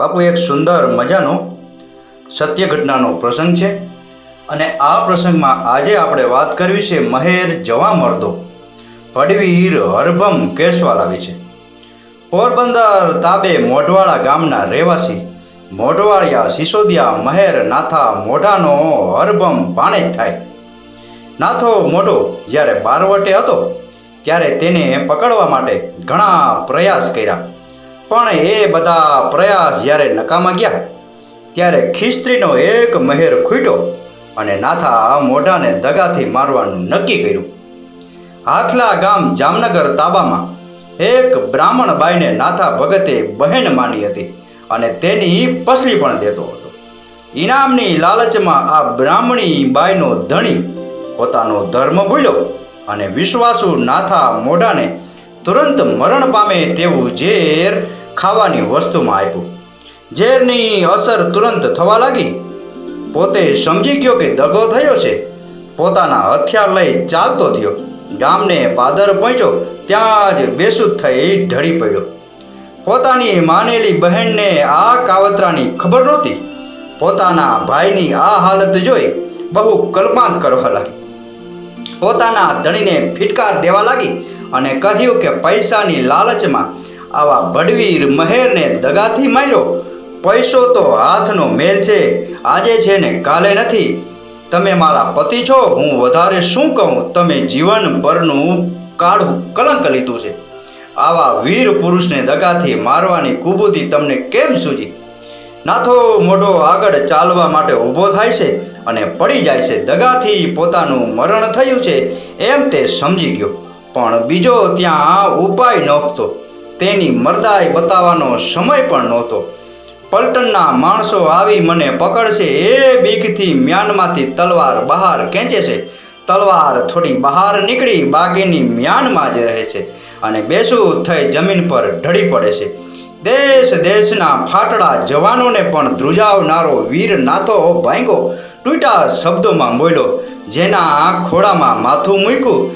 બાપુ એક સુંદર મજાનો સત્ય ઘટનાનો પ્રસંગ છે અને આ પ્રસંગમાં આજે આપણે વાત કરવી છે મહેર જવા મર્દો પડવીર હરભમ કેશવાલા વિશે। પોરબંદર તાબે મોઢવાડા ગામના રહેવાસી મોઢવાડિયા સિસોદિયા મહેર નાથા મોઢાનો હરભમ ભાણેજ થાય। નાથો મોઢો જ્યારે બારવટે હતો ત્યારે તેને પકડવા માટે ઘણા પ્રયાસ કર્યા, પણ એ બધા પ્રયાસ જ્યારે નકામા ગયા ત્યારે ખિસ્ત્રીનો એક મહેર ખૂટ્યો અને નાથા મોઢાને દગાથી મારવાનું નક્કી કર્યું। હાથલા ગામ જામનગર તાબામાં એક બ્રાહ્મણ બાઈને નાથા ભગતે બહેન માની હતી અને તેની પસલી પણ દેતો હતો। ઇનામની લાલચમાં આ બ્રાહ્મણી બાઈનો ધણી પોતાનો ધર્મ ભૂલ્યો અને વિશ્વાસુ નાથા મોઢાને તુરંત મરણ પામે તેવું ઝેર ખાવાની વસ્તુમાં આપ્યું। ઝેરની અસર તુરંત થવા લાગી। પોતે સમજી ગયો કે દગો થયો છે, પોતાના હથિયાર લઈ ચાલતો થયો। ગામને પાદર પહોંચ્યો ત્યાં જ બેસુદ થઈ ઢળી પડ્યો। પોતાની માનેલી બહેનને આ કાવતરાની ખબર નહોતી। પોતાના ભાઈની આ હાલત જોઈ બહુ કલ્પાંત કરવા લાગી। પોતાના ધણીને ફિટકાર દેવા લાગી અને કહ્યું કે પૈસાની લાલચમાં આવા બડવીર મહેરને દગાથી માર્યો। પૈસો તો હાથનો મેલ છે, આજે છે ને કાલે નથી। તમે મારા પતિ છો, હું વધારે શું કહું? તમે જીવનભરનું કાળું કલંક લીધું છે। આવા વીર પુરુષને દગાથી મારવાની કુબૂતી તમને કેમ સૂજી? નાથો મોઢો આગળ ચાલવા માટે ઊભો થાય છે અને પડી જાય છે। દગાથી પોતાનું મરણ થયું છે એમ તે સમજી ગયો, પણ બીજો ત્યાં ઉપાય નહોતો। તેની મરદાઈ બતાવવાનો સમય પણ નહોતો। પલટણના માણસો આવી મને પકડશે એ બીકથી મ્યાનમાંથી તલવાર બહાર ખેંચે છે। તલવાર થોડી બહાર નીકળી બાકીની મ્યાનમાં જ રહે છે અને બેસું થઈ જમીન પર ઢળી પડે છે। દેશ દેશના ફાટડા જવાનોને પણ ધ્રુજાવનારો વીર નાથો ભાંગો તૂટા શબ્દોમાં બોલ્યો, જેના ખોળામાં માથું મૂક્યું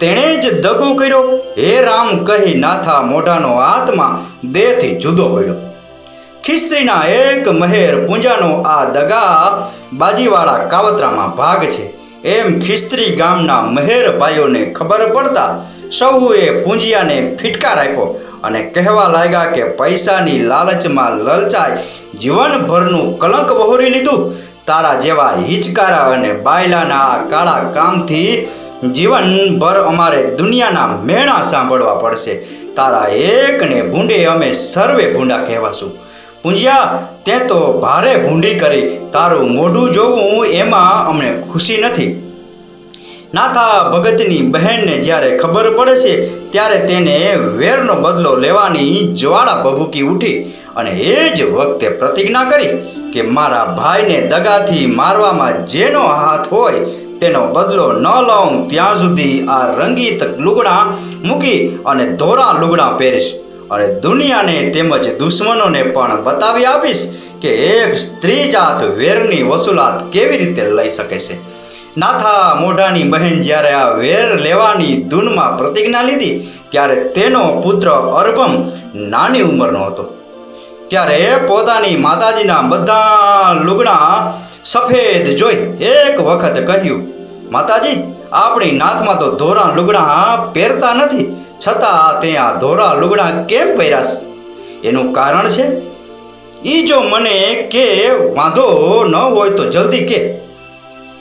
તેણે જ દગો કર્યો। હે રામ કહી નાથા મોઢાનો આત્મા દેહથી જુદો પડ્યો। ખિસ્ત્રીના એક મહેર પૂંજાનો આ દગા બાજીવાળા કાવતરામાં ભાગ છે એમ ખિસ્ત્રી ગામના મહેર ભાઈઓને ખબર પડતા સૌએ પૂંજિયાને ફિટકાર આપ્યો અને કહેવા લાગ્યા કે પૈસાની લાલચમાં લલચાઈ જીવનભરનું કલંક વહોરી લીધું। તારા જેવા હિચકારા અને બાયલાના આ કાળા કામથી જીવનભર અમારે દુનિયાના મેણા સાંભળવા પડશે। તારા એકને ભૂંડે અમે સર્વે ભૂંડા કહેવાશું। પૂંજિયા, તે તો ભારે ભૂંડી કરી, તારું મોઢું જોવું એમાં અમને ખુશી નથી। નાથા ભગતની બહેનને જ્યારે ખબર પડે છે ત્યારે તેને વેરનો બદલો લેવાની જ્વાળા ભભૂકી ઉઠી અને એ જ વખતે પ્રતિજ્ઞા કરી કે મારા ભાઈને દગાથી મારવામાં જેનો હાથ હોય તેનો બદલો ન લઉં ત્યાં સુધી આ રંગીત લુગડા મૂકી અને ધોરા લુગડા પહેરીશ અને દુનિયાને તેમજ દુશ્મનોને પણ બતાવી આપીશ કે એક સ્ત્રી જાત વેરની વસૂલાત કેવી રીતે લઈ શકે છે। નાથા મોઢાની બહેન જ્યારે આ વેર લેવાની ધૂનમાં પ્રતિજ્ઞા લીધી ત્યારે તેનો પુત્ર અરભમ નાની ઉંમરનો હતો। ત્યારે પોતાની માતાજીના બધા લુગડા સફેદ જોઈ એક વખત કહ્યું, માતાજી, આપણી નાથમાં તો ધોરા લુગડા પહેરતા નથી, છતાં તે આ ધોરા લુગડા કેમ પહેરાશ? એનું કારણ છે એ જો મને કે વાંધો ન હોય તો જલ્દી કે।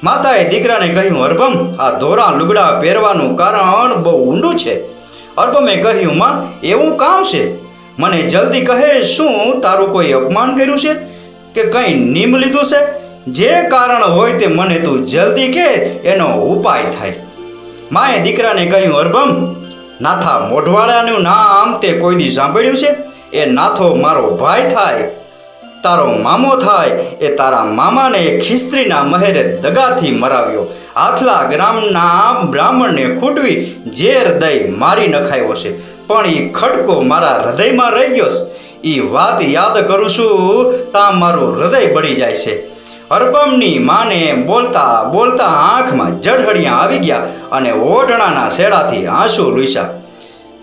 માતાએ દીકરાને કહ્યું, અરભમ, આ ધોરા લુગડા પહેરવાનું કારણ બહુ ઊંડું છે। અરભમે કહ્યું, માં, એવું કામ છે? મને જલ્દી કહે, શું તારું કોઈ અપમાન કર્યું છે કે કંઈ નિયમ લીધું છે? જે કારણ હોય તે મને તું જલ્દી કે, એનો ઉપાય થાય। માએ દીકરાને કહ્યું, અરભમ, નાથા મોઢવાડાનું નામ તે કોઈ દી સાંભળ્યું છે? એ નાથો મારો ભાઈ થાય, તારો મામો થાય। એ તારા મામાને ખિસ્ત્રીના મહેરે દગાથી મરાવ્યો, હાથલા ગ્રામના બ્રાહ્મણને ખૂટવી ઝેર દઈ મારી નખાયો છે, પણ એ ખટકો મારા હૃદયમાં રહી ગયો છે। એ વાત યાદ કરું છું ત્યાં મારું હૃદય બળી જાય છે। અરભમની માને બોલતા બોલતા આંખમાં જળહળિયા આવી ગયા અને ઓઢણાના શેડાથી આંસુ લૂસ્યા।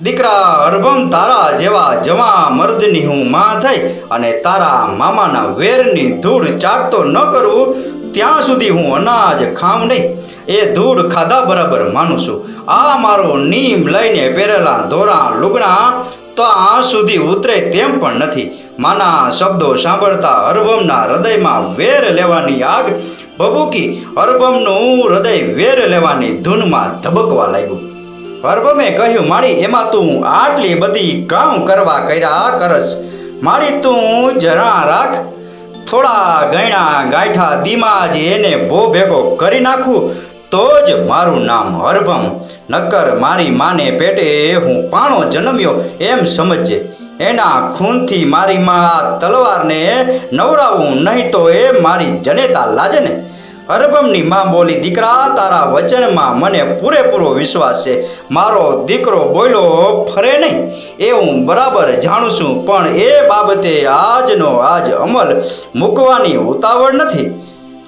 દીકરા અરભમ, તારા જેવા જવા મર્દની હું માં થઈ અને તારા મામાના વેરની ધૂળ ચાટતો ન કરું ત્યાં સુધી હું અનાજ ખાઉં નહીં. એ ધૂળ ખાધા બરાબર માનું છું. આ મારો નીમ લઈને પહેરેલા ધોરા લુગડા તો આ સુધી ઉતરે તેમ પણ નથી. માના શબ્દો સાંભળતા અરભમના હૃદયમાં વેર લેવાની આગ ભભૂકી. અરભમનું હૃદય વેર લેવાની ધૂનમાં ધબકવા લાગ્યું. અરભમે કહ્યું, માડી, એમાં તું આટલી બધી કામ કરવા કર્યા કરસ? માડી, તું જરા રાખ. થોડા ગયણા ગાંઠા દીમાં જ એને ભો ભેગો કરી નાખું તો જ મારું નામ અરભમ. નક્કર મારી માને પેટે હું પાણો જન્મ્યો એમ સમજજે. એના ખૂનથી મારી માં તલવારને નવરાવું, નહીં તો એ મારી જનેતા લાજે ને. અરભમની માં બોલી, દીકરા, તારા વચનમાં મને પૂરેપૂરો વિશ્વાસ છે. મારો દીકરો બોલ્યો ફરે નહીં એ હું બરાબર જાણું છું, પણ એ બાબતે આજનો આજ અમલ મૂકવાની ઉતાવળ નથી.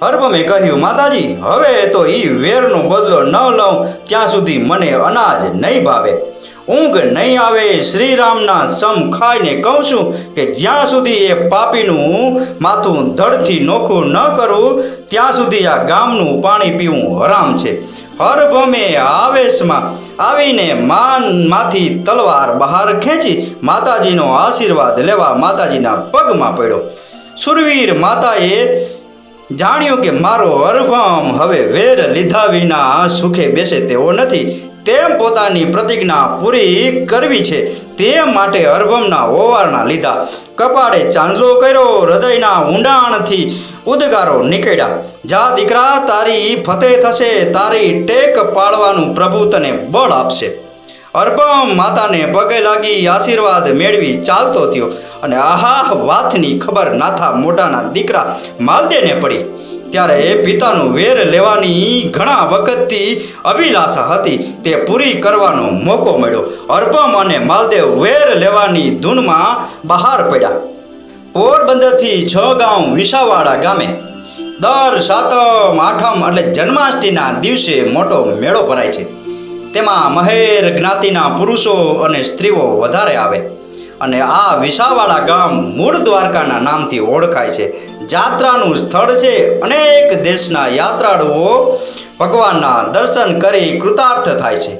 અરભમે કહ્યું, માતાજી, હવે તો એ વેરનો બદલો ન લઉં ત્યાં સુધી મને અનાજ નહીં ભાવે, ઊંઘ નહીં આવે. શ્રીરામના સમ ખાઈને કહું છું કે જ્યાં સુધી એ પાપીનું માથું ધડથી નોખું ન કરું ત્યાં સુધી આ ગામનું પાણી પીવું હરામ છે. અરભમે આવેશમાં આવીને માંથી તલવાર બહાર ખેંચી માતાજીનો આશીર્વાદ લેવા માતાજીના પગમાં પડ્યો. સુરવીર માતાએ જાણ્યું કે મારો અરભમ હવે વેર લીધા વિના સુખે બેસે તેવો નથી, તેમ પોતાની પ્રતિજ્ઞા પૂરી કરવી છે. તે માટે અરભમના ઓવારણા લીધા, કપાળે ચાંદલો કર્યો, હૃદયના ઊંડાણથી ઉદગારો નીકળ્યા. જા દીકરા, તારી ફતેહ થશે, તારી ટેક પાડવાનું પ્રભુ તને બળ આપશે. અરભમ માતાને પગે લાગી આશીર્વાદ મેળવી ચાલતો થયો અને આહા વાતની ખબર નાથા મોટાના દીકરા માલદેવને પડી. ત્યારે પિતાનું વેર લેવાની ઘણા વખતથી અભિલાષા હતી, તે પૂરી કરવાનો મોકો મળ્યો. અરભમ અને માલદેવ વેર લેવાની ધૂનમાં બહાર પડ્યા. પોરબંદરથી 6 ગામ વિસાવાડા ગામે દર સાતમ આઠમ એટલે જન્માષ્ટમીના દિવસે મોટો મેળો ભરાય છે. તેમાં મહેર જ્ઞાતિના પુરુષો અને સ્ત્રીઓ વધારે આવે અને આ વિસાવાડા ગામ મૂળ દ્વારકાના નામથી ઓળખાય છે. જાત્રાનું સ્થળ છે. અનેક દેશના યાત્રાળુઓ ભગવાનના દર્શન કરી કૃતાર્થ થાય છે.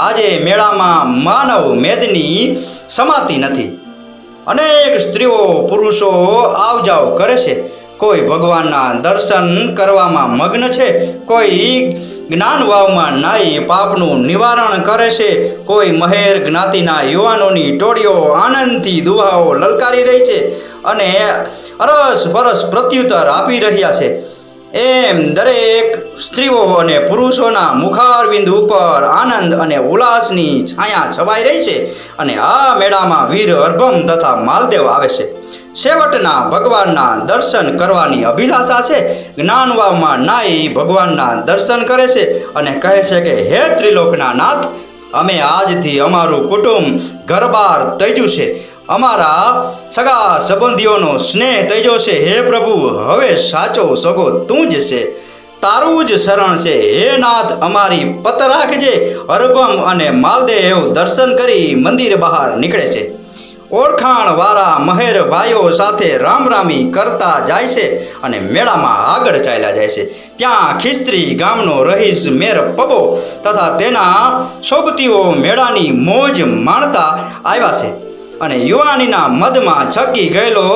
આજે મેળામાં માનવ મેદની સમાતી નથી. અનેક સ્ત્રીઓ પુરુષો આવજાવ કરે છે. કોઈ ભગવાનના દર્શન કરવામાં મગ્ન છે, કોઈ જ્ઞાનવાવમાં નાઈ પાપનું નિવારણ કરે છે, કોઈ મહેર જ્ઞાતિના યુવાનોની ટોળીઓ આનંદથી દુહાઓ લલકારી રહી છે અને અરસ પરસ પ્રત્યુત્તર આપી રહ્યા છે. એમ દરેક સ્ત્રીઓ અને પુરુષોના મુખારવિંદ ઉપર આનંદ અને ઉલ્લાસની છાયા છવાઈ રહી છે. અને આ મેળામાં વીર અરભમ તથા માલદેવ આવે છે. છેવટના ભગવાનના દર્શન કરવાની અભિલાષા છે. જ્ઞાનવાવમાં નાઈ ભગવાનના દર્શન કરે છે અને કહે છે કે હે ત્રિલોકના નાથ, અમે આજથી અમારું કુટુંબ ઘરબાર ત્યજ્યું છે, અમારા સગા સંબંધીઓનો સ્નેહ ત્યજ્યો છે. હે પ્રભુ, હવે સાચો સગો તું જ છે, તારું જ શરણ છે. હે નાથ, અમારી પત રાખજે. અરભમ અને માલદેવ દર્શન કરી મંદિર બહાર નીકળે છે. ઓળખાણવાળા મહેર ભાઈઓ સાથે રામરામી કરતા જાય છે અને મેળામાં આગળ ચાલ્યા જાય છે. ત્યાં ખિસ્ત્રી ગામનો રહીશ મેર પબો તથા તેના સોબતીઓ મેળાની મોજ માણતા આવ્યા છે અને યુવાનીના મદમાં છકી ગયેલો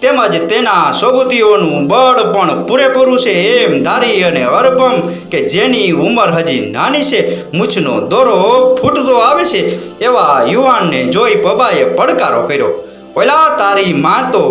તેમજ તેના સોબતીઓનું બળ પણ પૂરેપૂરું છે એમ ધારી અને અરભમ કે જેની ઉંમર હજી નાની છે, મૂછનો દોરો ફૂટતો આવે છે, એવા યુવાનને જોઈ પબાએ પડકારો કર્યો, ઓલા તારી માં તો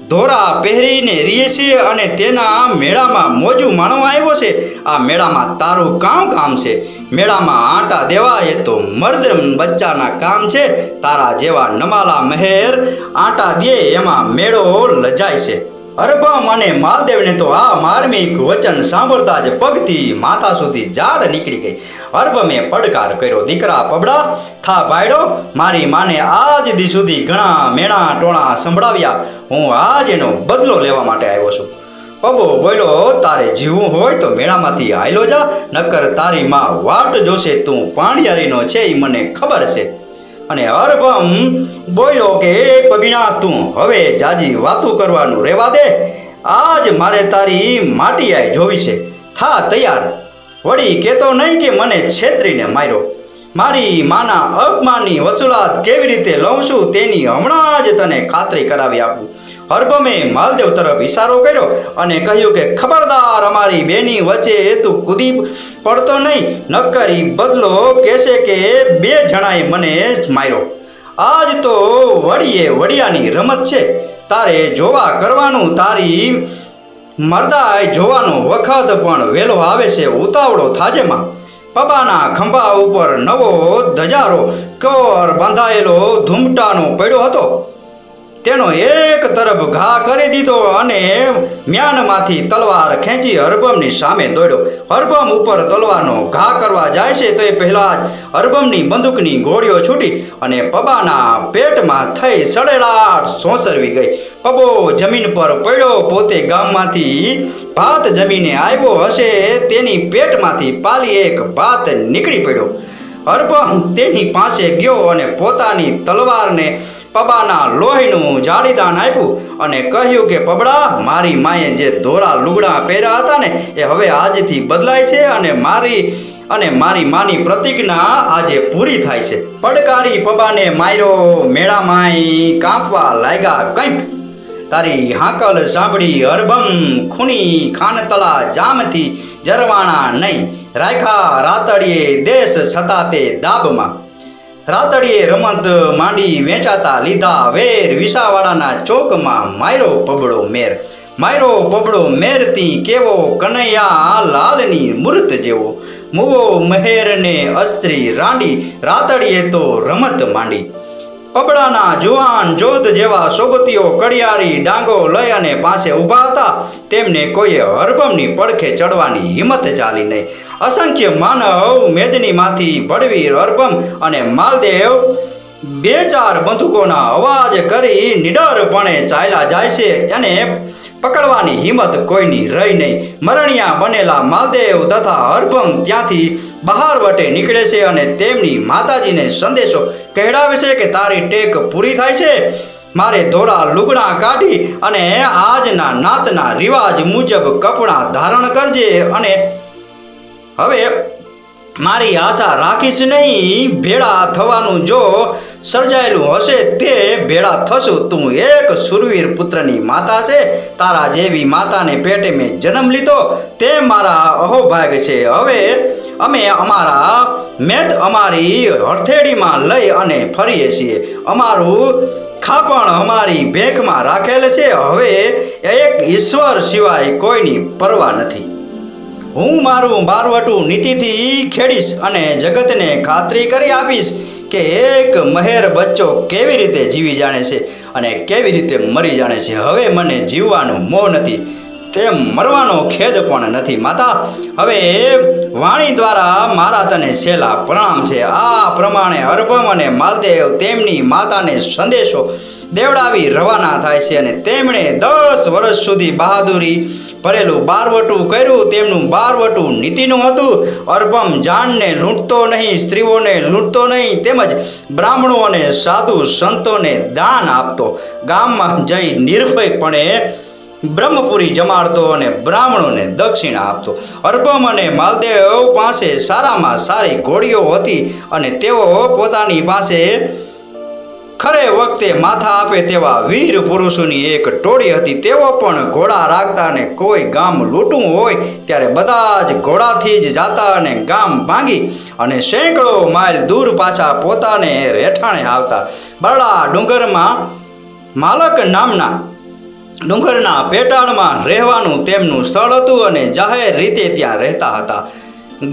ધોરા પહેરીને રીએ છે અને તેના મેળામાં મોજું માણવા આવ્યો છે. આ મેળામાં તારું કામ છે? મેળામાં આંટા દેવા એ તો મર્દ બચ્ચાના કામ છે. તારા જેવા નમાલા મહેર આંટા દે એમાં મેળો લજાય છે. અરભમ અને માલદેવને તો આ માર્મિક વચન સાંભળતા જ પગથી માથા સુધી ઝાડ નીકળી ગઈ. અરભમે પડકાર કર્યો, દીકરા પબડા, થા પાડ્યો. મારી માને આજ દી સુધી ઘણા મેણા ટોણા સંભળાવ્યા, હું આજ એનો બદલો લેવા માટે આવ્યો છું. પબો બોલ્યો, તારે જીવવું હોય તો મેળામાંથી આયલો જા, નક્કર તારી માં વાટ જોશે. તું પાણિયારીનો છે એ મને ખબર છે. અને હરભમ બોલ્યો કે એ પબીણા, તું હવે જાજી વાતું કરવાનું રહેવા દે. આજ મારે તારી માટીઆઈ જોવી છે. થા તૈયાર. વળી કહેતો નહીં કે મને છેતરીને માર્યો. મારી માના અપમાનની વસૂલાત કેવી રીતે લઉં છું તેની હમણાં જ તને ખાતરી કરાવી આપું. હરભમે માલદેવ તરફ ઇશારો કર્યો અને કહ્યું કે ખબરદાર, અમારી બેની વચ્ચે તું કૂદી પડતો નહીં, નક્કર ઈ બદલો કહેશે કે બે જણાએ મને જ માર્યો. આજ તો વડિયાની રમત છે. તારે જોવા કરવાનું. તારી મરદાય જોવાનો વખત પણ વહેલો આવે છે. ઉતાવળો થાજેમાં. પબાના ખંભા ઉપર નવો ધજારો કર બાંધાયેલો ધૂમટાનો પડ્યો હતો. તેનો એક તરફ ઘા કરી દીધો અને મ્યાનમાંથી તલવાર ખેંચી હરભમની સામે દોડ્યો. હરભમ ઉપર તલવારનો ઘા કરવા જાય છે તો એ પહેલા જ હરભમની બંદૂકની ગોળીઓ છૂટી અને પબાના પેટમાં થઈ સડેલાટ સોંસરવી ગઈ. પબો જમીન પર પડ્યો. પોતે ગામમાંથી ભાત જમીને આવ્યો હશે તેની પેટમાંથી પાલી એક ભાત નીકળી પડ્યો. હરભમ તેની પાસે ગયો અને પોતાની તલવારને પબાના લોહીનું જાડીદાન આપ્યું અને કહ્યું કે પબડા, મારી માએ જે ધોળા લુગડા પહેર્યા હતા ને એ હવે આજથી બદલાય છે અને મારી માની પ્રતિજ્ઞા આજે પૂરી થાય છે. પડકારી પબાને માર્યો. મેળા માય કાંપવા લાગ્યા. કંઈક તારી હાંકલ સાંભળી હરભમ ખૂની ખાનતલા જામથી જરવાણા નહીં રાખ્યા. રાતડીએ દેશ છતાં તે દાબમાં. રાતડીએ રમત માંડી વેચાતા લીધા વેર. વિસાવાડાના ચોકમાં માયરો પબડો મેર. માયરો પબડો મેરતી કેવો કનૈયા લાલની મૂર્ત જેવો. મુવો મહેરને અસ્ત્રી રાંડી. રાતડીએ તો રમત માંડી. પબડાના જુવાન જોધ જેવા સોગતીઓ કડિયાળી ડાંગો લઈ અને પાસે ઊભા હતા. તેમને કોઈએ હરભમની પડખે ચડવાની હિંમત ચાલી નહીં. અસંખ્ય માનવ મેદનીમાંથી ભડવીર હરભમ અને માલદેવ બે ચાર બંદૂકોના અવાજ કરી નિડરપણે ચાલ્યા જાય છે અને પકડવાની હિંમત કોઈની રહી નહીં. મરણિયા બનેલા માલદેવ તથા હરભમ ત્યાંથી બહાર વટે નીકળે છે અને તેમની માતાજીને સંદેશો કહેડાવે છે કે તારી ટેક પૂરી થાય છે. મારે ધોળા લુગડા કાઢી અને આજના નાતના રિવાજ મુજબ કપડાં ધારણ કરજે અને હવે મારી આશા રાખીશ નહીં. ભેળા થવાનું જો સર્જાયેલું હશે તે ભેળા થશું. તું એક સુરવીર પુત્રની માતા છે. તારા જેવી માતાને પેટે મેં જન્મ લીધો તે મારા અહોભાગ્ય છે. હવે અમે અમારા મેદ અમારી હથેળીમાં લઈ અને ફરીએ છીએ. અમારું ખાપણ અમારી ભેખમાં રાખેલ છે. હવે એક ઈશ્વર સિવાય કોઈની પરવા નથી. હું મારું બારવટું નીતિથી ખેડીશ અને જગતને ખાતરી કરી આપીશ કે એક મહેર બચ્ચો કેવી રીતે જીવી જાણે છે અને કેવી રીતે મરી જાણે છે. હવે મને જીવવાનો મોહ નથી, તેમ મરવાનો ખેદ પણ નથી. માતા, હવે વાણી દ્વારા મારા તને છેલ્લા પ્રણામ છે. આ પ્રમાણે હરભમ અને માલદેવ તેમની માતાને સંદેશો દેવડાવી રવાના થાય છે અને તેમણે 10 વર્ષ સુધી બહાદુરી ભરેલું બારવટું કર્યું. તેમનું બારવટું નીતિનું હતું. હરભમ જાનને લૂંટતો નહીં, સ્ત્રીઓને લૂંટતો નહીં, તેમજ બ્રાહ્મણો અને સાધુ સંતોને દાન આપતો. ગામમાં જઈ નિર્ભયપણે બ્રહ્મપુરી જમાડતો અને બ્રાહ્મણોને દક્ષિણા આપતો. હરભમ અને માલદેવ પાસે સારામાં સારી ઘોડીઓ હતી અને તેઓ પોતાની પાસે ખરે વખતે માથા આપે તેવા વીર પુરુષોની એક ટોળી હતી. તેઓ પણ ઘોડા રાખતા અને કોઈ ગામ લૂંટવું હોય ત્યારે બધા જ ઘોડાથી જ જાતા અને ગામ ભાંગી અને સેંકડો માઇલ દૂર પાછા પોતાને રહેઠાણે આવતા. બરડા ડુંગરમાં માલક નામના ડુંગરના પેટાળમાં રહેવાનું તેમનું સ્થળ હતું અને જાહેર રીતે ત્યાં રહેતા હતા.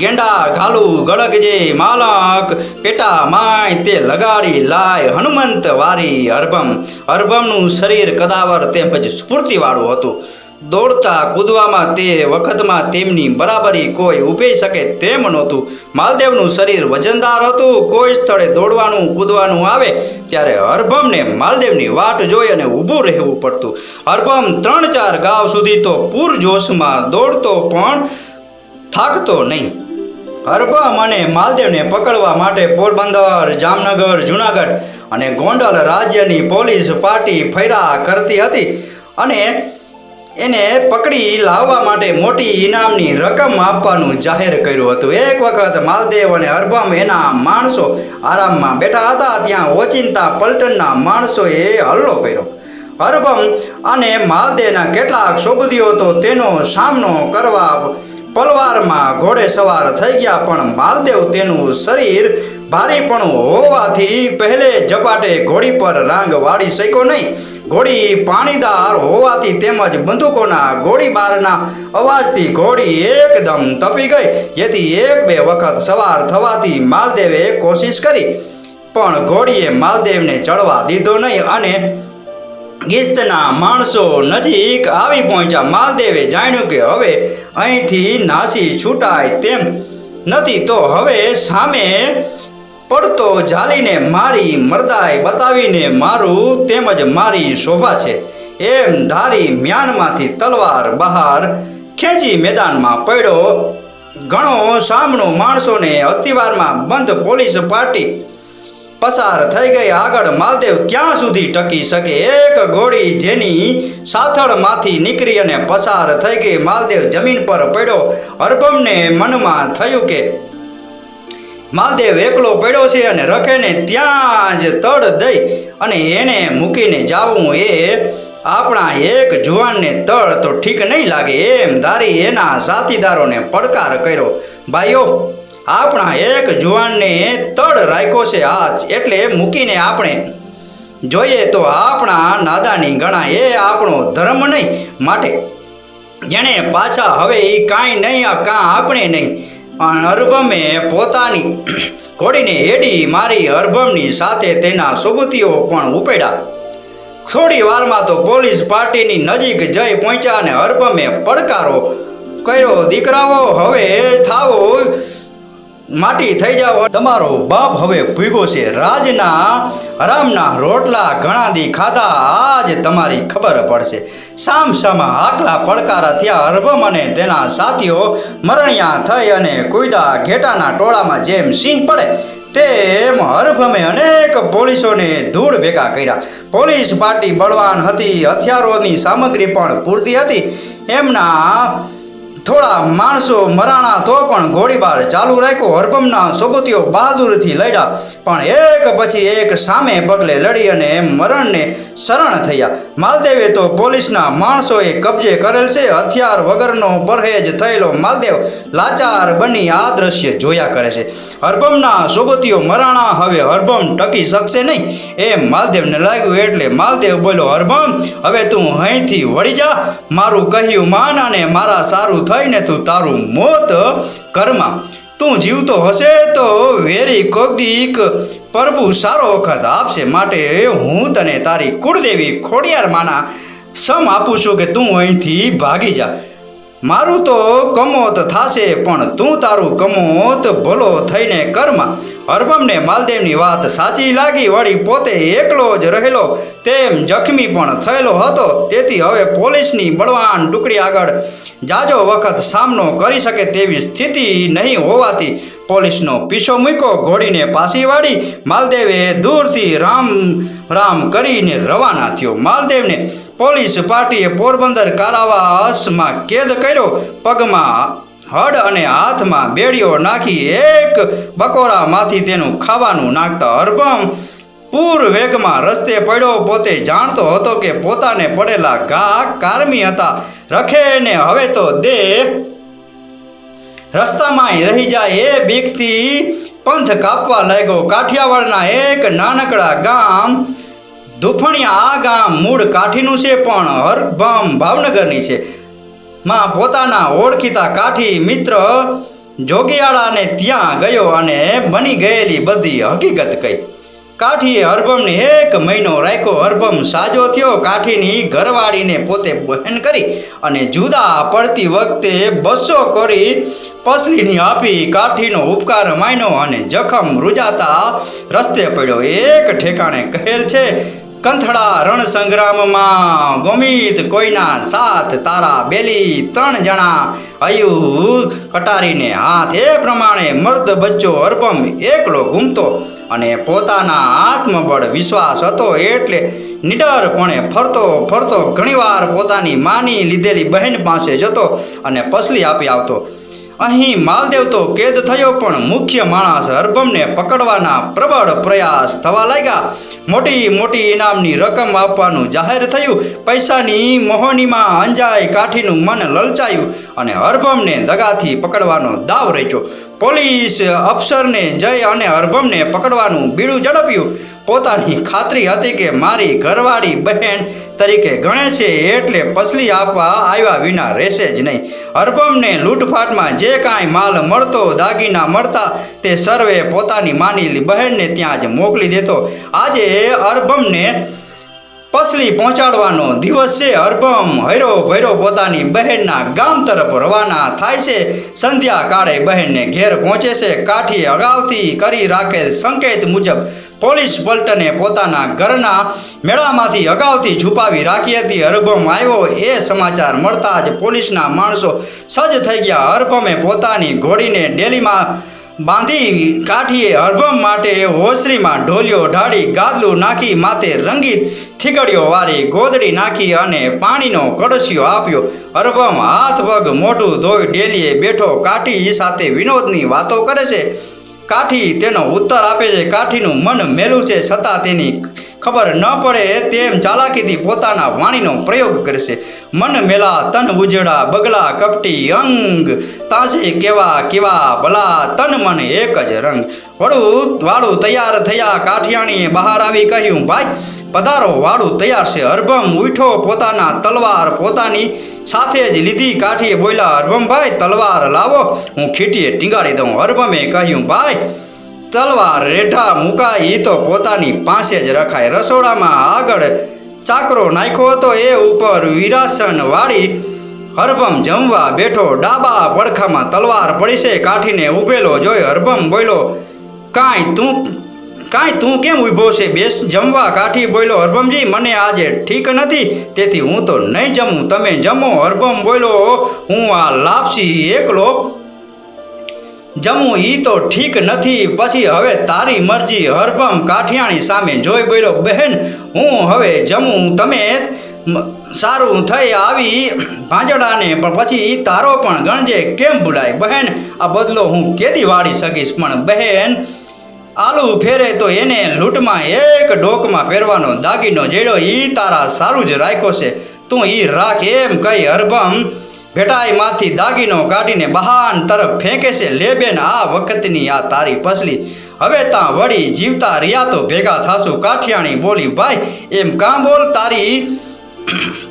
ગેંડા ઘાલું ગળગજે માલક પેટા માય તે લગાડી લાય હનુમંત વારી. હરભમનું શરીર કદાવર તેમજ સ્ફૂર્તિવાળું હતું. દોડતા કૂદવામાં તે વખતમાં તેમની બરાબરી કોઈ ઊભી શકે તેમ નહોતું. માલદેવનું શરીર વજનદાર હતું. કોઈ સ્થળે દોડવાનું કૂદવાનું આવે ત્યારે હરભમને માલદેવની વાટ જોઈ અને ઊભું રહેવું પડતું. હરભમ 3-4 ગાંવ સુધી તો પૂરજોશમાં દોડતો પણ થાકતો નહીં. હરભમ અને માલદેવને પકડવા માટે પોરબંદર, જામનગર, જૂનાગઢ અને ગોંડલ રાજ્યની પોલીસ પાર્ટી ફર્યા કરતી હતી અને એને પકડી લાવવા માટે મોટી ઇનામની રકમ આપવાનું જાહેર કર્યું હતું. એક વખત માલદેવ અને હરભમ એના માણસો આરામમાં બેઠા હતા. ત્યાં ઓચિંતા પલટણના માણસોએ હલ્લો કર્યો. હરભમ અને માલદેવના કેટલાક સોબદીઓ તો તેનો સામનો કરવા પલવારમાં ઘોડે સવાર થઈ ગયા, પણ માલદેવ તેનું શરીર ભારીપણું હોવાથી પહેલે ઝપાટે ઘોડી પર રાંગ વાળી શક્યો નહીં. ઘોડી પાણીદાર હોવાથી તેમજ બંદૂકોના ગોળીબારના અવાજથી ઘોડી એકદમ તપી ગઈ, જેથી એક બે વખત સવાર થવાથી માલદેવે કોશિશ કરી, પણ ઘોડીએ માલદેવને ચડવા દીધો નહીં અને ગિસ્તના માણસો નજીક આવી પહોંચ્યા. માલદેવે જાણ્યું કે હવે અહીંથી નાસી છૂટાય તેમ નથી, તો હવે સામે પડતો ઝાલીને મારી મરદાઈ બતાવીને મારું તેમજ મારી શોભા છે એમ ધારી મ્યાનમાંથી તલવાર બહાર ખેંચી મેદાનમાં પડ્યો. ઘણો સામનો માણસોને અસ્થિવારમાં બંધ પોલીસ પાર્ટી પસાર થઈ ગઈ. આગળ માલદેવ ક્યાં સુધી ટકી શકે? એક ઘોડી જેની સાથળમાંથી નીકળી અને પસાર થઈ ગઈ. માલદેવ જમીન પર પડ્યો. હરભમને મનમાં થયું કે માલદેવ એકલો પડ્યો છે અને રખેને ત્યાં જ તડ દઈ અને એને મૂકીને જાવું એ આપણા એક જુવાનને તળ તો ઠીક નહીં લાગે. એમ ધારી એના સાથીદારોને પડકાર કર્યો, ભાઈઓ, આપણા એક જુવાનને તડ રાખ્યો છે, આ એટલે મૂકીને આપણે જોઈએ તો આપણા નાદાની ગણાય, એ આપણો ધર્મ નહીં. માટે જેણે પાછા હવે એ કાંઈ નહીં, કાં આપણે નહીં. હરભમે પોતાની ઘોડીને હેડી મારી. હરભમની સાથે તેના સોબતીઓ પણ ઉપડ્યા. થોડી વારમાં તો પોલીસ પાર્ટીની નજીક જઈ પહોંચ્યા અને હરભમે પડકારો કર્યો, દીકરાઓ, હવે થાવો, માટી થઈ જાઓ, તમારો બાપ હવે ભૂગો છે. રાજના હરામના રોટલા ઘણા દી ખાધા, આજ તમારી ખબર પડશે. સામસામા આકલા પડકારા થયા. હરભમ અને તેના સાથીઓ મરણિયા થઈ અને કુયદા ઘેટાના ટોળામાં જેમ સિંહ પડે તેમ હરભમે અનેક પોલીસોને ધૂળ ભેગા કર્યા. પોલીસ પાર્ટી બળવાન હતી, હથિયારોની સામગ્રી પણ પૂરતી હતી. એમના થોડા માણસો મરાણા તો પણ ગોળીબાર ચાલુ રાખ્યો. હરભમના સોબતીઓ બહાદુરથી લડ્યા, પણ એક પછી એક સામે પગલે લડી અને મરણને શરણ થયા. માલદેવે તો પોલીસના માણસોએ કબજે કરેલ છે. હથિયાર વગરનો પરહેજ થયેલો માલદેવ લાચાર બની આ દ્રશ્ય જોયા કરે છે. હરભમના સોબતીઓ મરાણા, હવે હરભમ ટકી શકશે નહીં એમ માલદેવને લાગ્યું, એટલે માલદેવ બોલ્યો, હરભમ, હવે તું અહીંથી વળી જા, મારું કહ્યું માન અને મારા સારું થઈને તું તારું મોત કરમાં. તું જીવતો હશે તો વેરી કોકદીક પ્રભુ સારો વખત આપશે, માટે હું તને તારી કુળદેવી ખોડિયાર માના સમ આપું છું કે તું અહીંથી ભાગી જા. મારું તો કમોત થાશે, પણ તું તારું કમોત ભલો થઈને કરમાં. હરભમને માલદેવની વાત સાચી લાગી. વળી પોતે એકલો જ રહેલો તેમ જખમી પણ થયેલો હતો, તેથી હવે પોલીસની બળવાન ટુકડી આગળ જાજો વખત સામનો કરી શકે તેવી સ્થિતિ નહીં હોવાથી પોલીસનો પીછો મૂક્યો. ઘોડીને પાછી વાળી માલદેવે દૂરથી રામ રામ કરીને રવાના થયો. માલદેવને પોલીસ પાર્ટીએ પોરબંદર કારાવાસમાં કેદ કર્યો. પગમાં હડ અને હાથમાં બેડીઓ નાખી એક બકોરામાંથી તેનું ખાવાનું નાખતા હરભમ પૂર વેગમાં રસ્તે પડ્યો. પોતે જાણતો હતો કે પોતાને પડેલા ઘા કારમી હતા. રખેને હવે તો દેહ રસ્તામાં રહી જાય એ બીકથી પંથ કાપવા લાગ્યો. કાઠિયાવાડના એક નાનકડા ગામ દુફણિયા, આ ગામ મૂળ કાઠીનું છે, પણ હરભમ ભાવનગરની છે. માં પોતાના ઓળખીતા કાઠી મિત્ર જોગિયાળાને ત્યાં ગયો અને બની ગયેલી બધી હકીકત કહી. કાઠીએ હરભમને 1 મહિનો રાખ્યો. હરભમ સાજો થયો. કાઠીની ઘરવાળીને પોતે બહેન કરી અને જુદા પડતી વખતે 200 કોરી પસલીની આપી કાઠીનો ઉપકાર માન્યો અને જખમ રૂજાતા રસ્તે પડ્યો. એક ઠેકાણે કહેલ છે, કંથડા રણ સંગ્રામમાં ગોમિત કોઈના સાથ તારા બેલી 3 જણા હયું કટારીને હાથ. એ પ્રમાણે મર્દ બચ્ચો અર્પમ એકલો ઘૂમતો અને પોતાના આત્મબળ વિશ્વાસ હતો એટલે નિડરપણે ફરતો ઘણીવાર પોતાની માની લીધેલી બહેન પાસે જતો અને પસલી આપી આવતો. અહીં માલદેવ તો કેદ થયો, પણ મુખ્ય માણસ અર્ભમને પકડવાના પ્રબળ પ્રયાસ થવા લાગ્યા. મોટી ઇનામની રકમ આપવાનું જાહેર થયું. પૈસાની મોહનીમાં અંજાઈ કાઠીનું મન લલચાયું અને અર્ભમને દગાથી પકડવાનો દાવ રચ્યો. પોલીસ અફસરને જઈ અને અર્ભમને પકડવાનું બીડું ઝડપ્યું. પોતાની ખાતરી હતી કે મારી ઘરવાળી બહેન તરીકે ગણે છે એટલે પસલી આપવા આવ્યા વિના રહેશે જ નહીં. અર્ભમને લૂંટફાટમાં જે કાંઈ માલ મળતો, દાગીના મળતા, તે સર્વે પોતાની માનેલી બહેનને ત્યાં જ મોકલી દેતો. આજે અર્ભમને પસલી પહોંચાડવાનો દિવસ છે. અર્ભમ ભૈરો પોતાની બહેનના ગામ તરફ રવાના થાય છે. સંધ્યા કાળે બહેનને ઘેર પહોંચે છે. કાઠીએ અગાઉથી કરી રાખેલ સંકેત મુજબ પોલીસ પલટને પોતાના ઘરના મેળામાંથી અગાઉથી છુપાવી રાખી હતી. અર્ભમ આવ્યો એ સમાચાર મળતા જ પોલીસના માણસો સજ્જ થઈ ગયા. અર્ભમે પોતાની ઘોડીને ડેલીમાં બાંધી કાઠીએ અર્ભમ માટે ઓસરીમાં ઢોલિયો ઢાળી, ગાદલું નાખી, માથે રંગીત થીગડીઓ વાળી ગોદડી નાખી અને પાણીનો કળશિયો આપ્યો. અર્ભમ હાથ પગ મોઢું ધોઈ ડેલીએ બેઠો કાઠી સાથે વિનોદની વાતો કરે છે. કાઠી તેનો ઉત્તર આપે છે. કાઠીનું મન મેલું છે, છતાં તેની ખબર ન પડે તેમ ચાલાકીથી પોતાના વાણીનો પ્રયોગ કરશે. મન મેલા તન ઉજળા બગલા કપટી અંગ, તાસે કેવા ભલા તન મન એક જ રંગ. વાળું તૈયાર થયા. કાઠિયાણીએ બહાર આવી કહ્યું, ભાઈ પધારો, વાળું તૈયાર છે. અર્ભમ ઉઠો, પોતાના તલવાર પોતાની સાથે જ લીધી. કાઠીએ બોલ્યા, અર્ભમભાઈ તલવાર લાવો, હું ખીટીએ ટીંગાડી દઉં. અર્ભમે કહ્યું, ભાઈ તલવાર રેઠા મુકાય, એ તો પોતાની પાસે જ રખાય. રસોડામાં આગળ ચાકરો નાખ્યો હતો, એ ઉપર વિરાસન વાળી અર્ભમ જમવા બેઠો. ડાબા પડખામાં તલવાર પડી છે. કાઠીને ઊભેલો જોઈ અર્ભમ બોલ્યો, કાંઈ તું કેમ ઊભો છે? બેસ જમવા. કાઠી બોલ્યો, અર્ભમજી મને આજે ઠીક નથી, તેથી હું તો નહીં જમું, તમે જમો. અર્ભમ બોલ્યો, હું આ લાપસી એકલો જમું ઈ તો ઠીક નથી, પછી હવે તારી મરજી. અર્ભમ કાઠિયાણી સામે જોઈ બોલ્યો, બહેન હું હવે જમું, તમે સારું થઈ આવી ભાંજડાને, પણ પછી તારો પણ ગણજે કેમ ભૂલાય. બહેન આ બદલો હું કેદી વાળી શકીશ, પણ બહેન આલુ ફેરે તો એને લૂંટમાં એક ડોકમાં ફેરવાનો દાગીનો જેડો ઈ તારા સારું જ રાખ્યો છે, તું ઈ રાખ. એમ કહી અર્ભમ ભેટાઈમાંથી દાગીનો કાઢીને બહાર તરફ ફેંકે છે. લે બેન, આ વખતની આ તારી પસલી, હવે ત્યાં વળી જીવતા રહ્યા તો ભેગા થાશું. કાઠિયાણી બોલી, ભાઈ એમ કાં બોલ,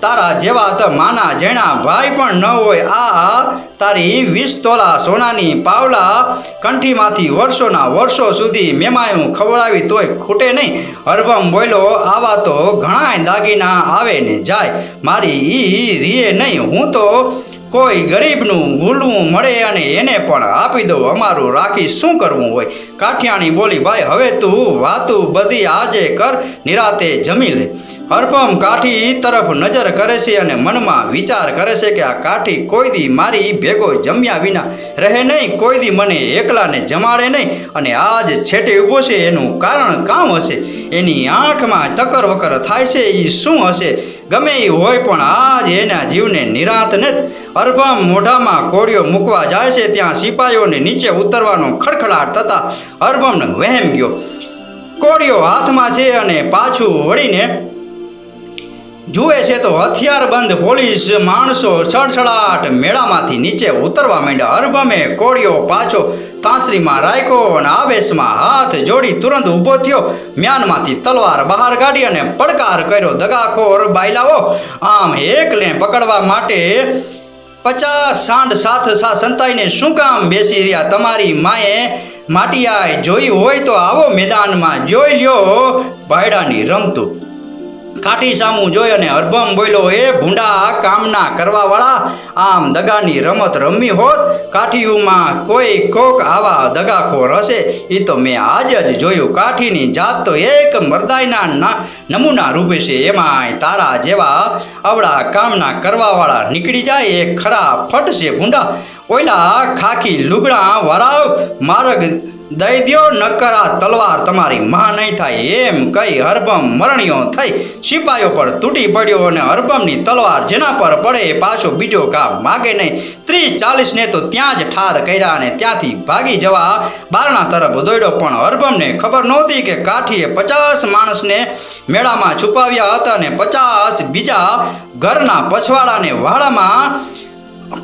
તારા જેવા તો માના જેણા ભાઈ પણ ન હોય. આ તારી 20 તોલા સોનાની પાવલા કંઠીમાંથી વર્ષો સુધી મેમાયું ખવડાવી તોય ખૂટે નહીં. અર્ભમ બોલ્યો, આવા તો ઘણાય દાગીના આવે ને જાય, મારી ઈ રીએ નહીં. હું તો કોઈ ગરીબનું ભૂલવું મળે અને એને પણ આપી દઉં, અમારું રાખી શું કરવું હોય. કાઠિયાણી બોલી, ભાઈ હવે તું વાતું બધી આજે કર, નિરાતે જમી લે. અર્ભમ કાઠી તરફ નજર કરે છે અને મનમાં વિચાર કરે છે કે આ કાઠી કોઈ દી મારી ભેગો જમ્યા વિના રહે નહીં, કોઈ દી મને એકલાને જમાડે નહીં, અને આજ છેટે ઊભો છે એનું કારણ કામ હશે. એની આંખમાં ચક્કર વકર થાય છે, એ શું હશે? ગમે એ હોય પણ આજ એના જીવને નિરાંત નથી. અર્ભમ મોઢામાં કોળીઓ મૂકવા જાય છે, ત્યાં સિપાહીઓને નીચે ઉતરવાનો ખડખડાટ થતાં અર્ભમને વહેમ ગયો. કોળીઓ હાથમાં છે અને પાછું વળીને જુએ છે તો હથિયારબંધ પોલીસ માણસો સડસડાટ મેળામાંથી નીચે ઉતરવા માંડ્યા. અર્ભમે કોળીઓ પાછો તાંસરીમાં રાખ્યો અને આવેશમાં હાથ જોડી તુરંત ઊભો થયો. મ્યાનમાંથી તલવાર બહાર કાઢી અને પડકાર કર્યો, દગાખોર બાયલાઓ, આમ એકલે પકડવા માટે 50 સાંડ સાથ સંતાઈને શું કામ બેસી રહ્યા? તમારી માએ માટિયાએ જોઈ હોય તો આવો મેદાનમાં જોઈ લ્યો ભાયડાની રમતું. કાઠી સામું જોઈ અને હરભમ બોલ્યો, એ ભૂંડા કામના કરવાવાળા, આમ દગાની રમત રમવી હોત, કાઠીઓમાં કોક આવા દગાખોર હશે, એ તો મેં આજ જ જોયું. કાઠીની જાત તો એક મરદાઈના નમૂના રૂપે છે, એમાંય તારા જેવા અવળા કામના કરવાવાળા નીકળી જાય એ ખરા ફટ છે. ભૂંડા ઓયલા ખાખી લુગડા વરાવ માર્ગ દઈ દ્યો, નકરા તલવાર તમારી માં નહીં થાય. એમ કહી હરભમ મરણિયો થઈ સિપાહીઓ પર તૂટી પડ્યો અને હરભમની તલવાર જેના પર પડે એ પાછો બીજો ઘા માગે નહીં. 30-40 ને તો ત્યાં જ ઠાર કર્યા અને ત્યાંથી ભાગી જવા બારણા તરફ દોડ્યો. પણ હરભમને ખબર નહોતી કે કાઠીએ 50 માણસને મેળામાં છુપાવ્યા હતા અને 50 બીજા ઘરના પછવાડાને વાડામાં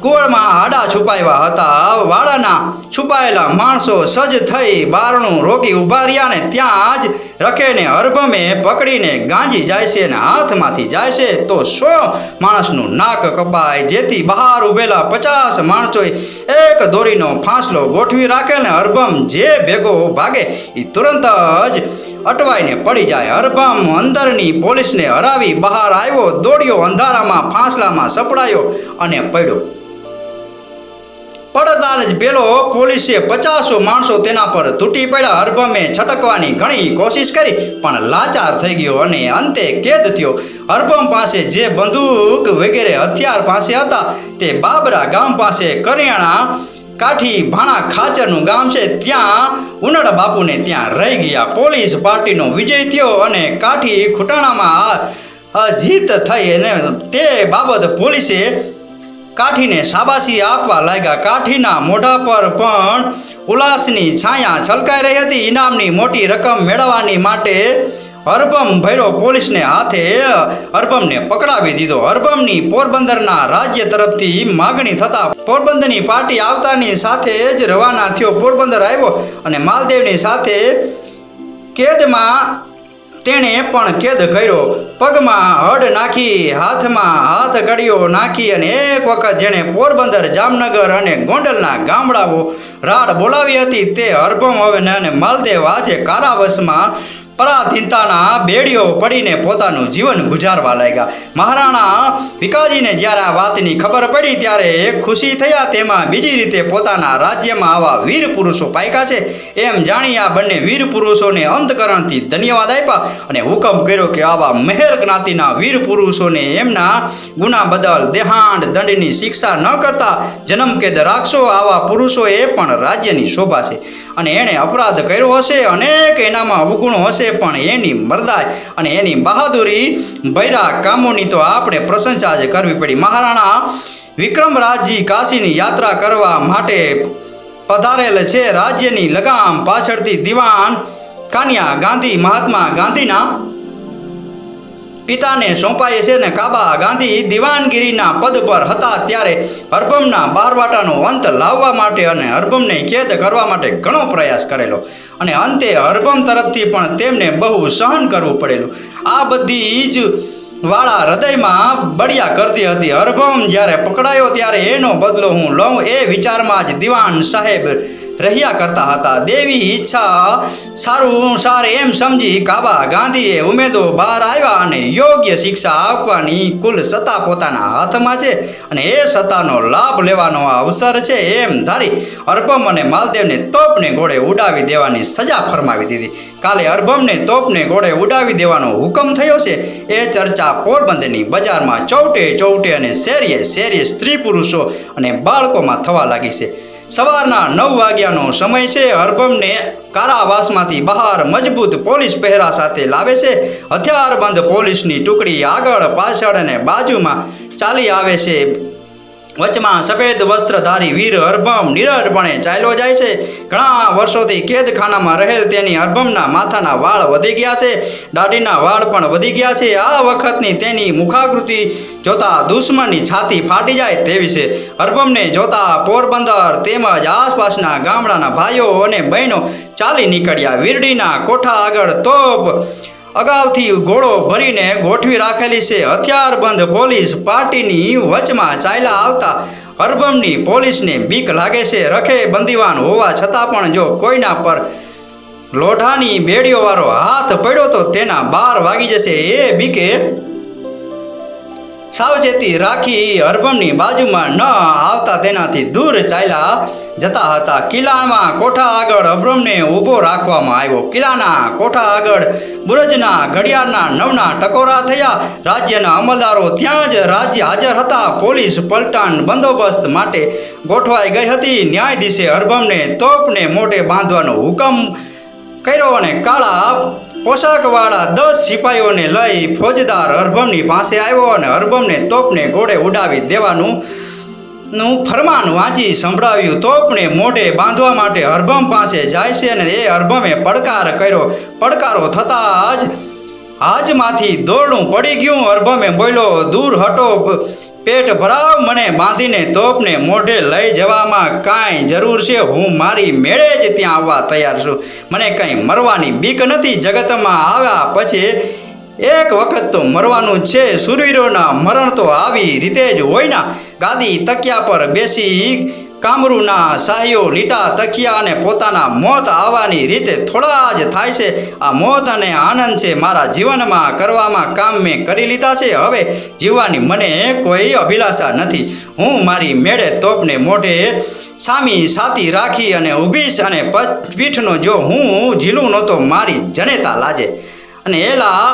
કુવાડમાં હાડા છુપાવ્યા હતા. વાડાના છુપાયેલા માણસો સજ્જ થઈ બારણું રોકી ઊભા રહ્યા ને ત્યાં જ રખેને હરભમે પકડીને ગાંજી જાય છે અને હાથમાંથી જાય છે તો 100 માણસનું નાક કપાય. જેથી બહાર ઊભેલા 50 માણસોએ એક દોરીનો ફાંસલો ગોઠવી રાખે ને હરભમ જે ભેગો ભાગે એ તુરંત જ અટવાઈને પડી જાય. હરભમ અંદરની પોલીસને હરાવી બહાર આવ્યો, દોડ્યો, અંધારામાં ફાંસલામાં સપડાયો અને પડ્યો. પડતા જ પેલો પોલીસે 50 માણસો તેના પર તૂટી પડ્યા. હરભમે છટકવાની ઘણી કોશિશ કરી પણ લાચાર થઈ ગયો અને અંતે કેદ થયો. હરભમ પાસે જે બંદૂક વગેરે હથિયાર પાસે હતા તે બાબરા ગામ પાસે કરિયાણા કાઠી ભાણા ખાચરનું ગામ છે ત્યાં ઉનડ બાપુને ત્યાં રહી ગયા. પોલીસ પાર્ટીનો વિજય થયો અને કાઠી ખૂટાણામાં જીત થઈ અને તે બાબત પોલીસે કાઠીને શાબાશી આપવા લાગ્યા. કાઠીના મોઢા પર પણ ઉલ્લાસની છાયા છલકાઈ રહી હતી. ઇનામની મોટી રકમ મેળવવાની માટે હરભમ ભૈરો પોલીસને હાથે હરભમને પકડાવી દીધો. હરભમની પોરબંદરના રાજ્ય તરફથી માગણી થતાં પોરબંદરની પાર્ટી આવતાની સાથે જ રવાના થયો. પોરબંદર આવ્યો અને માલદેવની સાથે કેદમાં તેણે પણ કેદ કર્યો. પગમાં હડ નાખી, હાથમાં હાથ કડીઓ નાખી અને એક વખત જેણે પોરબંદર, જામનગર અને ગોંડલના ગામડાઓ રાડ બોલાવી હતી તે હરભમ હવે અને માલદેવ આજે કારાવાસમાં પરાધીનતાના બેડીઓ પડીને પોતાનું જીવન ગુજારવા લાગ્યા. મહારાણા ભીકાજીને જ્યારે આ વાતની ખબર પડી ત્યારે ખુશી થયા. તેમાં બીજી રીતે પોતાના રાજ્યમાં આવા વીર પુરુષો પાક્યા છે એમ જાણી આ બંને વીર પુરુષોને અંતકરણથી ધન્યવાદ આપ્યા અને હુકમ કર્યો કે આવા મહેર જ્ઞાતિના વીર પુરુષોને એમના ગુના બદલ દેહાંત દંડની શિક્ષા ન કરતા જન્મકેદ રાખશો. આવા પુરુષોએ પણ રાજ્યની શોભા છે અને એણે અપરાધ કર્યો હશે, અનેક એનામાં અવગુણો હશે, પણ એની મરદાઈ અને એની બહાદુરી ભૈરા કામોની તો આપણે પ્રશંસા જ કરવી પડી. મહારાણા વિક્રમરાજજી કાશીની યાત્રા કરવા માટે પધારેલ છે. રાજ્યની લગામ પાછળથી દિવાન કાનિયા ગાંધી મહાત્મા ગાંધીના પિતાને સોંપાય છે ને કાબા ગાંધી દિવાનગીરીના પદ પર હતા ત્યારે હરભમના બારવાટાનો અંત લાવવા માટે અને હરભમને કેદ કરવા માટે ઘણો પ્રયાસ કરેલો અને અંતે હરભમ તરફથી પણ તેમને બહુ સહન કરવું પડેલું. આ બધી જ વાળા હૃદયમાં બળિયા કરતી હતી. હરભમ જ્યારે પકડાયો ત્યારે એનો બદલો હું લઉં એ વિચારમાં જ દિવાન સાહેબ રહ્યા કરતા હતા. દેવી ઈચ્છા સાર એમ સમજી કાબા ગાંધીએ ઉમેદો બહાર આવ્યા અને યોગ્ય શિક્ષા આપવાની કુલ સત્તા પોતાના હાથમાં છે અને એ સત્તાનો લાભ લેવાનો આ અવસર છે એમ ધારી હરભમ અને માલદેવને તોપને ઘોડે ઉડાવી દેવાની સજા ફરમાવી દીધી. કાલે હરભમને તોપને ઘોડે ઉડાવી દેવાનો હુકમ થયો છે એ ચર્ચા પોરબંદરની બજારમાં ચૌટે અને શેરીએ સ્ત્રી પુરુષો અને બાળકોમાં થવા લાગી છે. સવારના 9 વાગ્યાનો સમય છે. હરભમને કારાવાસમાંથી બહાર મજબૂત પોલીસ પહેરા સાથે લાવે છે. હથિયારબંધ પોલીસની ટુકડી આગળ પાછળ અને બાજુમાં ચાલી આવે છે. વચમાં સફેદ વસ્ત્રધારી વીર હરભમ નિરળપણે ચાલ્યો જાય છે. ઘણા વર્ષોથી કેદખાનામાં રહેલ તેની હરભમના માથાના વાળ વધી ગયા છે, દાઢીના વાળ પણ વધી ગયા છે. આ વખતની તેની મુખાકૃતિ જોતા દુશ્મનની છાતી ફાટી જાય તેવી છે. હરભમને જોતા પોરબંદર તેમજ આસપાસના ગામડાના ભાઈઓ અને બહેનો ચાલી નીકળ્યા. વીરડીના કોઠા આગળ તોપ અગાઉથી ઘોડો ભરીને ગોઠવી રાખેલી છે. હથિયારબંધ પોલીસ પાર્ટીની વચમાં ચાલ્યા આવતા હરભમની પોલીસને બીક લાગે છે. રખે બંદીવાન હોવા છતાં પણ જો કોઈના પર લોઢાની બેડીઓવાળો હાથ પડ્યો તો તેના 12 વાગી જશે એ બીકે સાવચેતી રાખી હરભમની બાજુમાં ન આવતા તેનાથી દૂર ચાલ્યા જતા હતા. કિલ્લામાં કોઠા આગળ હરભમને ઊભો રાખવામાં આવ્યો. કિલ્લાના કોઠા આગળ બુરજના ઘડિયાળના 9ના ટકોરા થયા. રાજ્યના અમલદારો ત્યાં જ રાજ્ય હાજર હતા. પોલીસ પલટણ બંદોબસ્ત માટે ગોઠવાઈ ગઈ હતી. ન્યાયાધીશે હરભમને તોપને મોઢે બાંધવાનો હુકમ કર્યો અને કાળા પોશાકવાળા 10 સિપાહીઓને લઈ ફોજદાર હરભમની પાસે આવ્યો અને હરભમને તોપને ઘોડે ઉડાવી દેવાનું ફરમાન વાંચી સંભળાવ્યું. તોપને મોઢે બાંધવા માટે હરભમ પાસે જાય છે અને એ હરભમે પડકાર કર્યો. પડકારો થતાં જ હાજમાંથી દોરડું પડી ગયું. હરભમે બોલ્યો, દૂર હટો, પેટ ભરાવ, મને બાંધીને તોપને મોઢે લઈ જવામાં કાંઈ જરૂર છે? હું મારી મેળે જ ત્યાં આવવા તૈયાર છું. મને કંઈ મરવાની બીક નથી. જગતમાં આવ્યા પછી એક વખત તો મરવાનું જ છે. શૂરવીરોના મરણ તો આવી રીતે જ હોય ના. ગાદી તકિયા પર બેસી કામરૂના શાહીઓ લીટા તકિયા અને પોતાના મોત આવવાની રીતે થોડા જ થાય છે. આ મોત અને આનંદ છે મારા જીવનમાં કરવામાં કામ મેં કરી લીધા છે. હવે જીવવાની મને કોઈ અભિલાષા નથી. હું મારી મેળે તોપને મોઢે સામી સાતી રાખી અને ઊભીશ અને પીઠનો જો હું ઝીલું નહોતો મારી જનેતા લાજે. અને એલા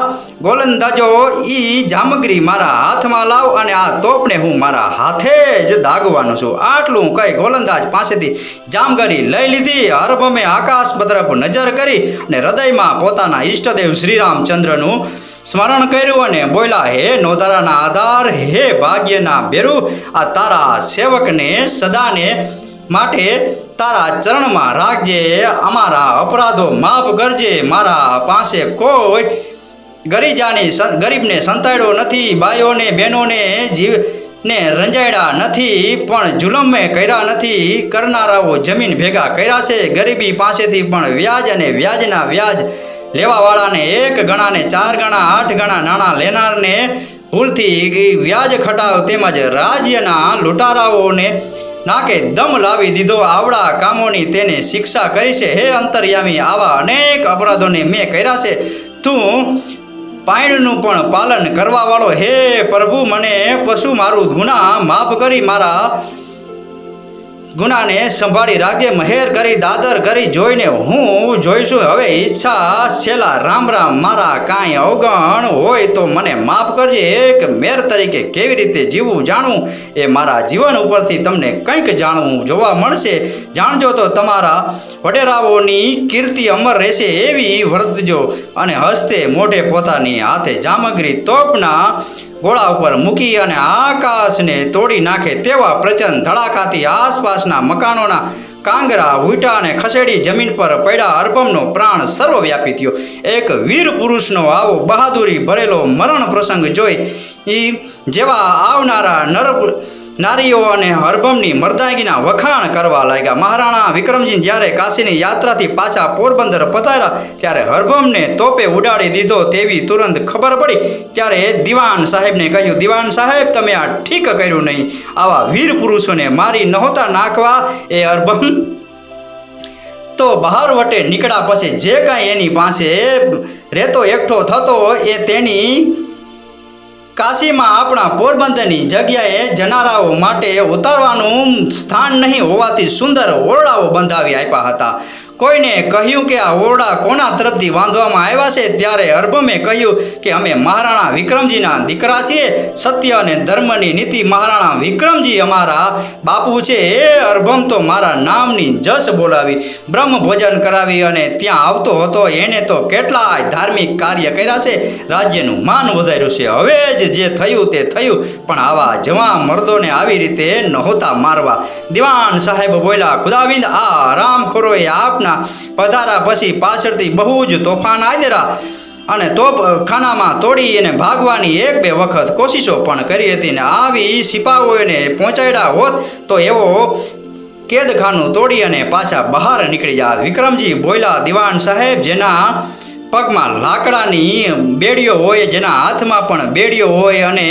ગોલંદાજો, ઈ જામગરી મારા હાથમાં લાવ અને આ તોપને હું મારા હાથે જ દાગવાનો છું. આટલું કહી ગોલંદાજ પાસેથી જામગરી લઈ લીધી. હરભમે આકાશ તરફ નજર કરી અને હૃદયમાં પોતાના ઈષ્ટદેવ શ્રીરામચંદ્રનું સ્મરણ કર્યું અને બોલ્યા, હે નોધારાના આધાર, હે ભાગ્યના બેરું, આ તારા સેવકને સદાને માટે તારા ચરણમાં રાખજે. અમારા અપરાધો માફ કરજે. મારા પાસે કોઈ ગરીબને સંતાડ્યો નથી, બાઈઓને બહેનોને જીવને રંજાડ્યા નથી, પણ જુલમે કર્યા નથી. કરનારાઓ જમીન ભેગા કર્યા છે. ગરીબી પાસેથી પણ વ્યાજ અને વ્યાજના વ્યાજ લેવાવાળાને 1 ગણાને 4 ગણા 8 ગણા નાણાં લેનારને ભૂલથી વ્યાજ ખટાવ તેમજ રાજ્યના લૂંટારાઓને નાકે દમ લાવી દીધો. આવડા કામોની તેને શિક્ષા કરી છે. હે અંતર્યામી, આવા અનેક અપરાધોને મેં કર્યા છે. તું પાયણનું પણ પાલન કરવાવાળો હે પ્રભુ, મને પશુ મારું ગુના માફ કરી મારા ગુનાને સંભાળી રાખજે. મહેર કરી દાદર કરી જોઈને હું જોઈશું. હવે ઈચ્છા છેલ્લા રામ રામ, મારા કાંઈ અવગણ હોય તો મને માફ કરજે. એક મેર તરીકે કેવી રીતે જીવવું જાણવું એ મારા જીવન ઉપરથી તમને કંઈક જાણવું જોવા મળશે. જાણજો તો તમારા વડેરાઓની કીર્તિ અમર રહેશે. એવી વર્તજો. અને હસ્તે મોઢે પોતાની હાથે જામગરી તોપના ગોળા ઉપર મૂકી અને આકાશને તોડી નાખે તેવા પ્રચંડ ધડાકાથી આસપાસના મકાનોના કાંગરા ઉઈટા અને ખસેડી જમીન પર પડ્યા. હરભમનો પ્રાણ સર્વવ્યાપી થયો. એક વીર પુરુષનો આવો બહાદુરી ભરેલો મરણ પ્રસંગ જોઈ જેવા આવનારા નારીઓ અને હરભમની મર્દાંગીના વખાણ કરવા લાગ્યા. મહારાણા વિક્રમજી જ્યારે કાશીની યાત્રાથી પાછા પોરબંદર પધાર્યા ત્યારે હરભમને તોપે ઉડાડી દીધો તેવી તુરંત ખબર પડી. ત્યારે દિવાન સાહેબને કહ્યું, દિવાન સાહેબ, તમે આ ઠીક કર્યું નહીં. આવા વીર પુરુષોને મારી નહોતા નાખવા. એ હરભમ તો બહાર વટે નીકળ્યા પછી જે કાંઈ એની પાસે રહેતો એકઠો થતો એ તેની કાશીમાં આપણા પોરબંદરની જગ્યાએ જનારાઓ માટે ઉતારવાનું સ્થાન નહીં હોવાથી સુંદર ઓરડાઓ બંધાવી આપ્યા હતા. કોઈને કહ્યું કે આ ઓરડા કોના તરફથી બાંધવામાં આવ્યા છે? ત્યારે હરભમે કહ્યું કે અમે મહારાણા વિક્રમજીના દીકરા છીએ. સત્ય અને ધર્મની નીતિ મહારાણા વિક્રમજી અમારા બાપુ છે. એ હરભમ તો મારા નામની જશ બોલાવી બ્રહ્મ ભોજન કરાવી અને ત્યાં આવતો હતો. એને તો કેટલાય ધાર્મિક કાર્ય કર્યા છે, રાજ્યનું માન વધાર્યું છે. હવે જ જે થયું તે થયું, પણ આવા જવાન મર્દોને આવી રીતે નહોતા મારવા. દિવાન સાહેબ બોલ્યા, ખુદાવિંદ, આ રામખોરોએ આપના પધારા પછી પાછળથી બહુ જ તોફાન આદર્યા અને તોપખાનામાં તોડી અને ભાગવાની 1-2 વખત કોશિશો પણ કરી હતી. ને આવી સિપાહીઓને પહોંચાડ્યા હોત તો એવો કેદખાનું તોડી અને પાછા બહાર નીકળી જાય. વિક્રમજી બોલ્યા, દિવાન સાહેબ, જેના પગમાં લાકડાની બેડીઓ હોય, જેના હાથમાં પણ બેડીઓ હોય અને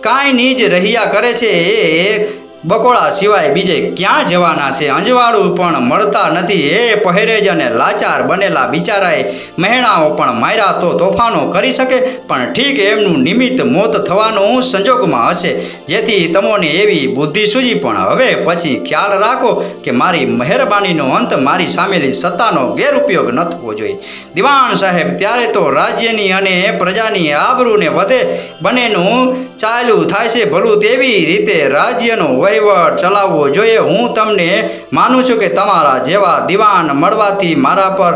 કાંઈ જ રહ્યા કરે છે, એ બકોળા સિવાય બીજે ક્યાં જવાના છે? અંજવાળું પણ મળતા નથી. એ પહેરેજ અને લાચાર બનેલા બિચારાએ મહેણાઓ પણ માર્યા તો તોફાનો કરી શકે, પણ ઠીક એમનું નિમિત્ત મોત થવાનું સંજોગમાં હશે, જેથી તમોને એવી બુદ્ધિ સૂજી. પણ હવે પછી ખ્યાલ રાખો કે મારી મહેરબાનીનો અંત મારી સામેલી સત્તાનો ગેરઉપયોગ ન થવો જોઈએ. દિવાન સાહેબ, ત્યારે તો રાજ્યની અને પ્રજાની આબરૂને વધે બંનેનું ચાલ્યું થાય છે ભલું તેવી રીતે રાજ્યનો વહીવટ ચલાવવો જોઈએ. હું તમને માનું છું કે તમારા જેવા દિવાન મળવાથી મારા પર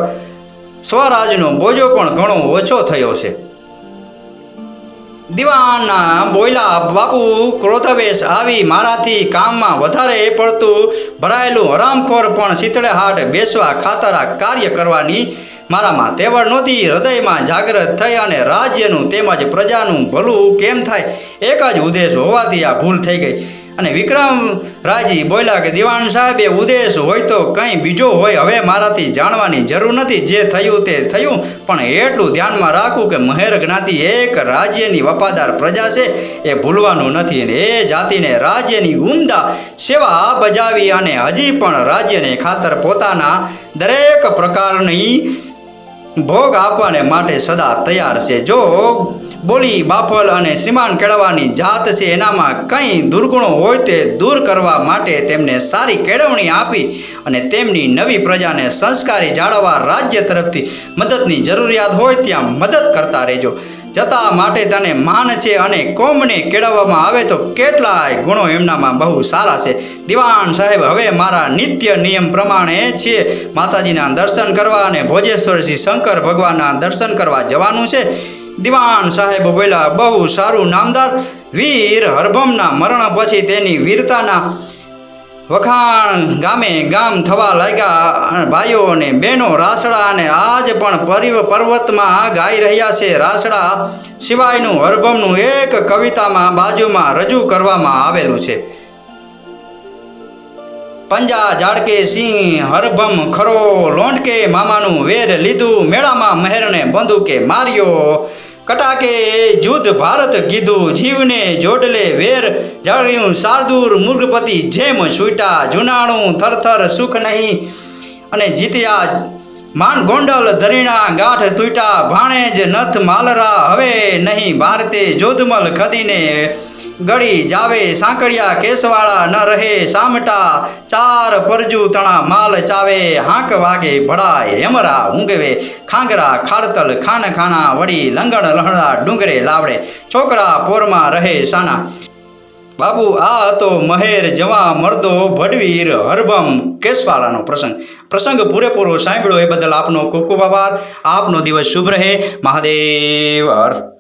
સ્વરાજનો બોજો પણ ઘણો ઓછો થયો છે. દિવાનના બોયલા બાપુ ક્રોધવેશ આવી મારાથી કામમાં વધારે પડતું ભરાયેલું હરામખોર પણ શીતળેહાટ બેસવા ખાતર આ કાર્ય કરવાની મારામાં તેવડ નહોતી. હૃદયમાં જાગૃત થઈ અને રાજ્યનું તેમજ પ્રજાનું ભલું કેમ થાય એક જ ઉદ્દેશ હોવાથી આ ભૂલ થઈ ગઈ. અને વિક્રમરાયજી બોલ્યા કે દિવાન સાહેબ, એ ઉદ્દેશ હોય તો કંઈ બીજો હોય. હવે મારાથી જાણવાની જરૂર નથી. જે થયું તે થયું, પણ એટલું ધ્યાનમાં રાખવું કે મહેર જ્ઞાતિ એક રાજ્યની વફાદાર પ્રજા છે, એ ભૂલવાનું નથી. અને એ જાતિને રાજ્યની ઉમદા સેવા બજાવી અને હજી પણ રાજ્યને ખાતર પોતાના દરેક પ્રકારની ભોગ આપવાને માટે સદા તૈયાર છે. જો બોલી બાફલ અને સીમાન કેળવવાની જાત છે, એનામાં કંઈ દુર્ગુણો હોય તે દૂર કરવા માટે તેમને સારી કેળવણી આપી અને તેમની નવી પ્રજાને સંસ્કારી જાળવવા રાજ્ય તરફથી મદદની જરૂરિયાત હોય ત્યાં મદદ કરતા રહેજો. જતા માટે તને માન છે અને કોમને કેળવવામાં આવે તો કેટલાય ગુણો એમનામાં બહુ સારા છે. દિવાન સાહેબ, હવે મારા નિત્ય નિયમ પ્રમાણે છે માતાજીના દર્શન કરવા અને ભોજેશ્વર શ્રી શંકર ભગવાનના દર્શન કરવા જવાનું છે. દિવાન સાહેબ બોલ્યા, બહુ સારું નામદાર. વીર હરભમના મરણ પછી તેની વીરતાના વખાણ ગામે ગામ થવા લાગ્યા. ભાઈઓ અને બહેનો રાસડા અને આજ પણ પર્વતમાં ગાઈ રહ્યા છે. રાસડા સિવાયનું હરભમનું એક કવિતામાં બાજુમાં રજૂ કરવામાં આવેલું છે. પંજા ઝાડકે સિંહ હરભમ ખરો લોંઢકે મામાનું વેર લીધું. મેળામાં મહેરને બંદૂકે માર્યો. કટાકે જુદ્ધ ભારત કીધું. જીવને જોડલે વેર જાળ્યું. શાર્દૂર મૃગપતિ જેમ છૂટા. જુનાણું થરથર સુખ નહીં અને જીત્યા માન ગોંડલ ધરીણા ગાંઠ તૂટા. ભાણેજ નથ માલરા હવે નહીં ભારતે. જોધમલ ખદીને ગળી જાવે. સાંકળિયા કેસવાળા ન રહે સામટા. ચાર પરજુ તણા માલ ચાવે. હાંક વાગે ભડાય હેમરા ઊંઘવે. ખાંગરા ખાડતલ ખાન ખાના વળી. લંગણ લહણા ડુંગરે લાવડે. છોકરા પોરમાં રહે સાના. બાબુ, આ હતો મહેર જવા મર્દો ભડવીર હરભમ કેશવાલાનો પ્રસંગ પૂરેપૂરો સાંભળ્યો એ બદલ આપનો ખૂબ ખૂબ આભાર. આપનો દિવસ શુભ રહે. મહાદેવ હર.